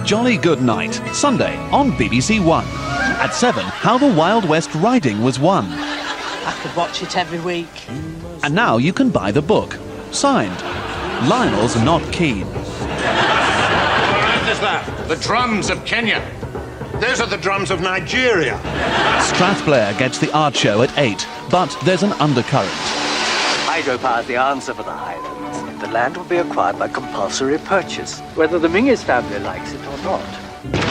Jolly Good Night, Sunday on BBC One. At 7, how the Wild West riding was won. I could watch it every week. And now you can buy the book. Signed, Lionel's Not Keen. What is that? The drums of Kenya. Those are the drums of Nigeria. Strathblair gets the art show at 8, but there's an undercurrent. Hydropower is the answer for the Highlands. The land will be acquired by compulsory purchase, whether the Mingus family likes it or not.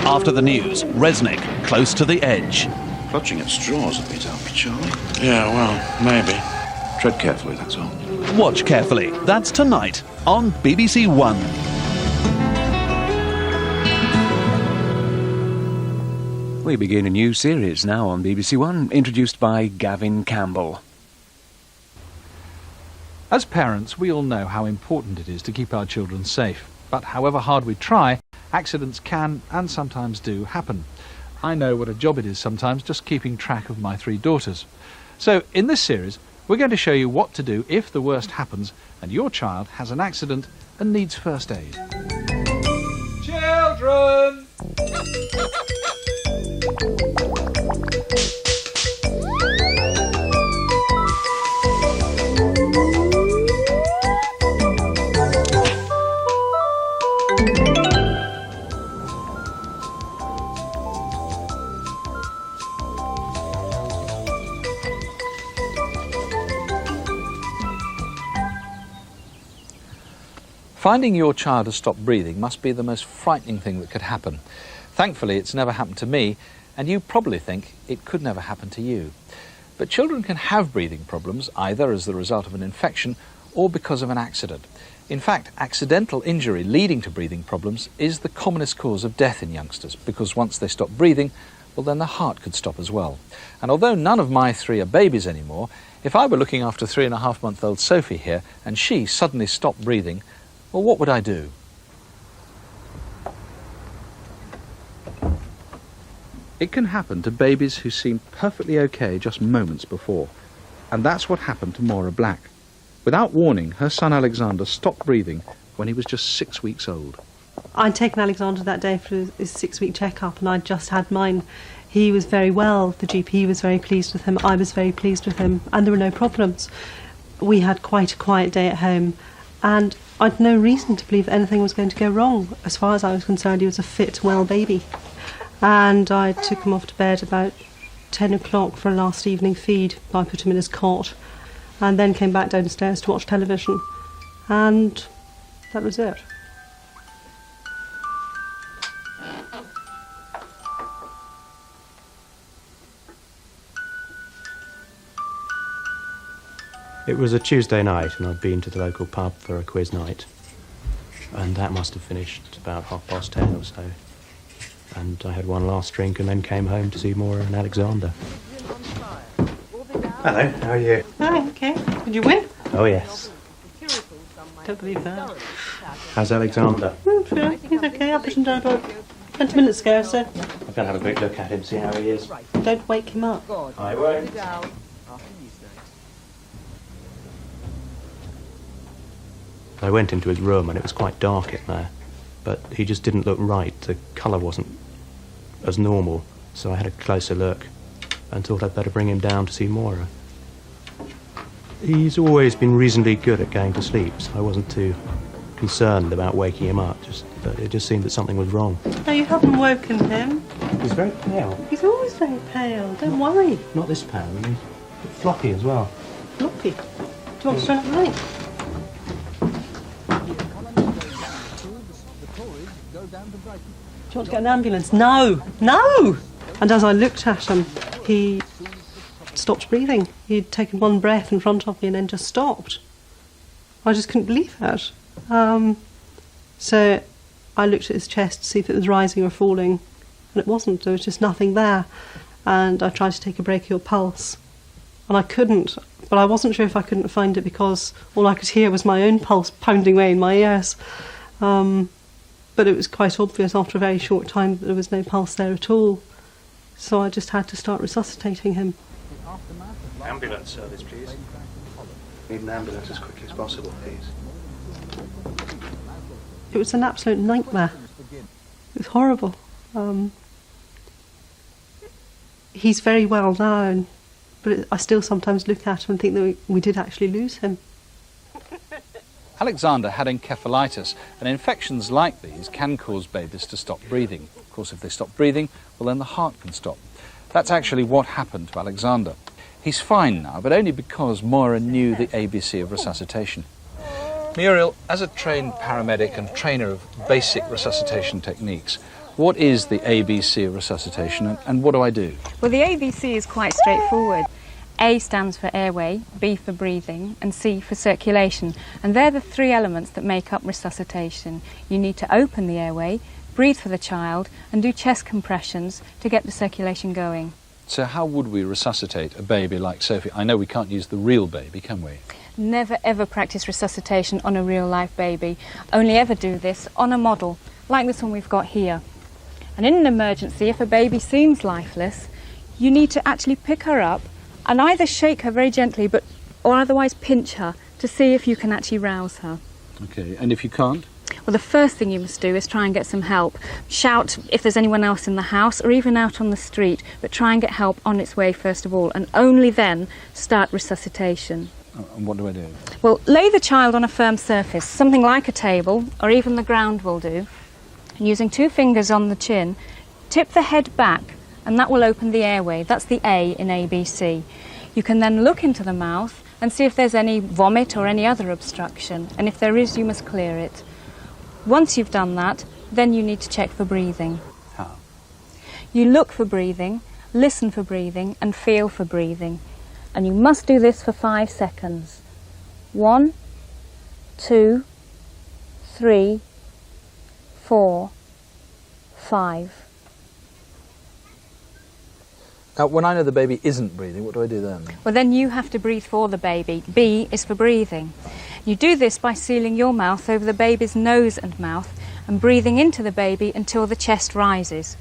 After the news, Resnick, close to the edge. Clutching at straws a bit, aren't we, Charlie? Yeah, well, maybe. Tread carefully, that's all. Watch carefully. That's tonight on BBC One. We begin a new series now on BBC One, introduced by Gavin Campbell. As parents, we all know how important it is to keep our children safe. But however hard we try, accidents can and sometimes do happen. I know what a job it is sometimes just keeping track of my 3 daughters. So in this series, we're going to show you what to do if the worst happens and your child has an accident and needs first aid. Children! Finding your child has stopped breathing must be the most frightening thing that could happen. Thankfully, it's never happened to me, and you probably think it could never happen to you. But children can have breathing problems either as the result of an infection or because of an accident. In fact, accidental injury leading to breathing problems is the commonest cause of death in youngsters, because once they stop breathing, well, then the heart could stop as well. And although none of my 3 are babies anymore, if I were looking after 3.5-month-old Sophie here and she suddenly stopped breathing, well, what would I do? It can happen to babies who seem perfectly okay just moments before. And that's what happened to Maura Black. Without warning, her son Alexander stopped breathing when he was just 6 weeks old. I'd taken Alexander that day for his 6-week checkup, and I'd just had mine. He was very well, the GP was very pleased with him, I was very pleased with him, and there were no problems. We had quite a quiet day at home, and I'd no reason to believe anything was going to go wrong. As far as I was concerned, he was a fit, well baby. And I took him off to bed about 10 o'clock for a last evening feed. I put him in his cot and then came back downstairs to watch television. And that was it. It was a Tuesday night and I'd been to the local pub for a quiz night. And that must have finished about 10:30 or so. And I had one last drink and then came home to see Maura and Alexander. Hello, how are you? Oh, okay. Did you win? Oh, yes. Don't believe that. How's Alexander? Sure. He's okay. I put him down about 20 minutes ago, so I'm going to have a quick look at him, see how he is. don't wake him up. I won't. I went into his room and it was quite dark in there, but he just didn't look right. The colour wasn't as normal, so I had a closer look and thought I'd better bring him down to see Maura. He's always been reasonably good at going to sleep, so I wasn't too concerned about waking him up, but it just seemed that something was wrong. No, you haven't woken him. He's very pale. He's always very pale. Don't worry. Not this pale, he's a bit floppy as well. Floppy. Do you want to turn up the light? Do you want to get an ambulance? No! No! And as I looked at him, he stopped breathing. He'd taken one breath in front of me and then just stopped. I just couldn't believe that. So I looked at his chest to see if it was rising or falling, and it wasn't. There was just nothing there. And I tried to take a brachial pulse, and I couldn't. But I wasn't sure if I couldn't find it because all I could hear was my own pulse pounding away in my ears. But it was quite obvious after a very short time that there was no pulse there at all. So I just had to start resuscitating him. Ambulance service, please. Need an ambulance as quickly as possible, please. It was an absolute nightmare. It was horrible. He's very well now, but I still sometimes look at him and think that we did actually lose him. Alexander had encephalitis, and infections like these can cause babies to stop breathing. Of course, if they stop breathing, well, then the heart can stop. That's actually what happened to Alexander. He's fine now, but only because Moira knew the ABC of resuscitation. Muriel, as a trained paramedic and trainer of basic resuscitation techniques, what is the ABC of resuscitation, and what do I do? Well, the ABC is quite straightforward. A stands for airway, B for breathing, and C for circulation. And they're the three elements that make up resuscitation. You need to open the airway, breathe for the child, and do chest compressions to get the circulation going. So how would we resuscitate a baby like Sophie? I know we can't use the real baby, can we? Never ever practice resuscitation on a real life baby. Only ever do this on a model, like this one we've got here. And in an emergency, if a baby seems lifeless, you need to actually pick her up and either shake her very gently or otherwise pinch her to see if you can actually rouse her. Okay, and if you can't? Well, the first thing you must do is try and get some help. Shout if there's anyone else in the house or even out on the street, but try and get help on its way first of all, and only then start resuscitation. And what do I do? Well, lay the child on a firm surface, something like a table or even the ground will do. And using 2 fingers on the chin, tip the head back, and that will open the airway. That's the A in ABC. You can then look into the mouth and see if there's any vomit or any other obstruction, and if there is, you must clear it. Once you've done that, then you need to check for breathing. How? You look for breathing, listen for breathing, and feel for breathing. And you must do this for 5 seconds. 1, 2, 3, 4, 5. Now, when I know the baby isn't breathing, what do I do then? Well, then you have to breathe for the baby. B is for breathing. You do this by sealing your mouth over the baby's nose and mouth and breathing into the baby until the chest rises.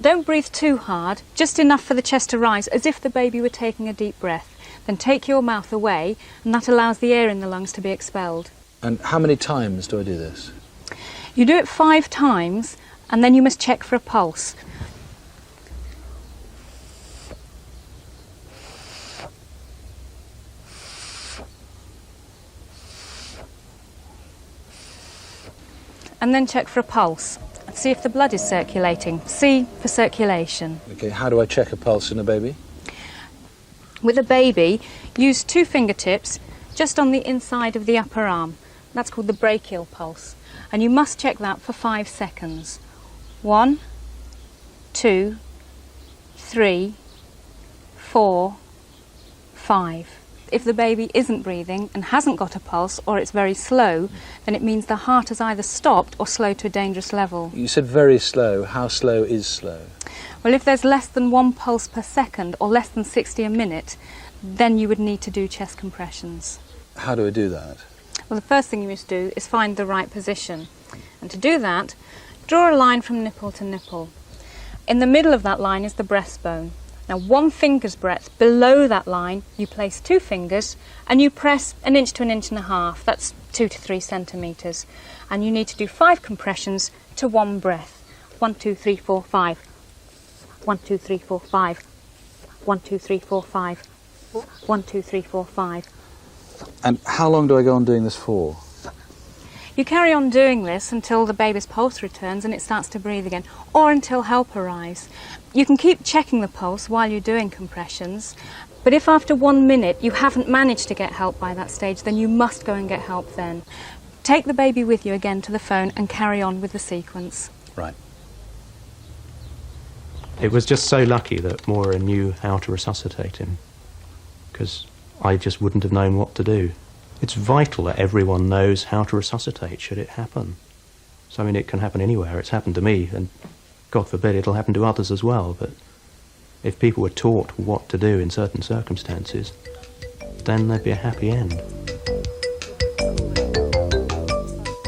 Don't breathe too hard, just enough for the chest to rise, as if the baby were taking a deep breath. Then take your mouth away, and that allows the air in the lungs to be expelled. And how many times do I do this? You do it 5 times, and then you must check for a pulse. And then check for a pulse. See if the blood is circulating. C for circulation. Okay, how do I check a pulse in a baby? With a baby, use 2 fingertips just on the inside of the upper arm. That's called the brachial pulse. And you must check that for 5 seconds. 1, 2, 3, 4, 5. If the baby isn't breathing and hasn't got a pulse, or it's very slow, then it means the heart has either stopped or slowed to a dangerous level. You said very slow. How slow is slow? Well, if there's less than 1 pulse per second or less than 60 a minute, then you would need to do chest compressions. How do I do that? Well, the first thing you must do is find the right position. And to do that, draw a line from nipple to nipple. In the middle of that line is the breastbone. Now, 1 finger's breadth below that line, you place 2 fingers and you press 1 inch to 1.5 inches. That's 2 to 3 centimetres. And you need to do 5 compressions to 1 breath. 1, 2, 3, 4, 5. 1, 2, 3, 4, 5. 1, 2, 3, 4, 5. 1, 2, 3, 4, 5. And how long do I go on doing this for? You carry on doing this until the baby's pulse returns and it starts to breathe again, or until help arrives. You can keep checking the pulse while you're doing compressions, but if after 1 minute you haven't managed to get help by that stage, then you must go and get help then. Take the baby with you again to the phone and carry on with the sequence. Right. It was just so lucky that Moira knew how to resuscitate him, because I just wouldn't have known what to do. It's vital that everyone knows how to resuscitate should it happen. So, I mean, it can happen anywhere. It's happened to me, and God forbid it'll happen to others as well. But if people were taught what to do in certain circumstances, then there'd be a happy end.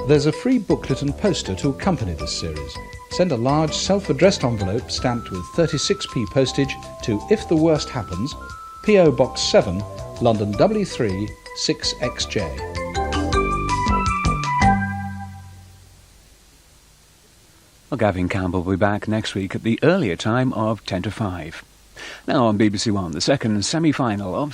There's a free booklet and poster to accompany this series. Send a large self-addressed envelope stamped with 36p postage to If the Worst Happens, P.O. Box 7, London W3 6XJ. Well, Gavin Campbell will be back next week at the earlier time of 10 to 5. Now on BBC One, the second semi-final of